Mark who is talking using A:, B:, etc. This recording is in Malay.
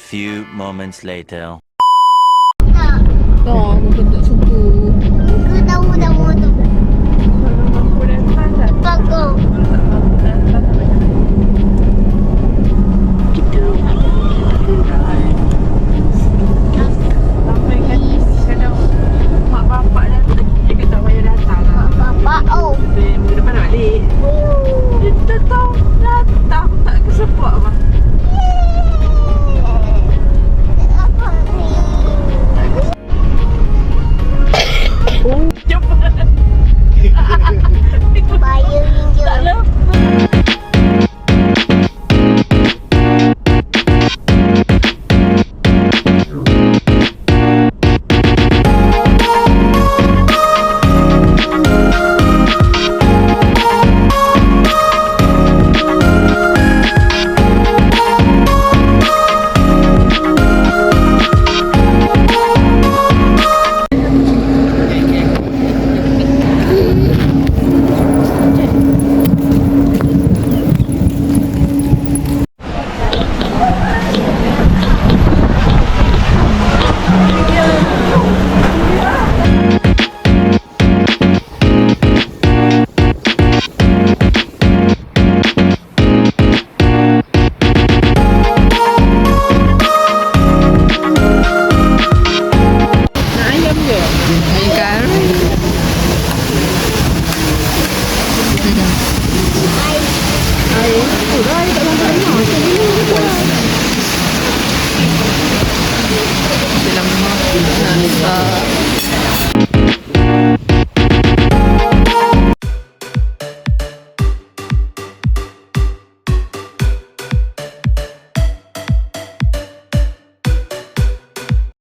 A: few moments later.
B: Oh, muka tak suka.
C: Aku tahu nama tu.
B: Aku datang dah.
C: Bagus.
B: Kita sampai kan kadang mak bapak datang, dia kata tak payah datang lah.
C: Bapak, oh.
B: Minggu depan nak balik. Dia datang tak kesepak bang. Oh, cepat.
C: Bayar ringgit.
B: Tak lepas.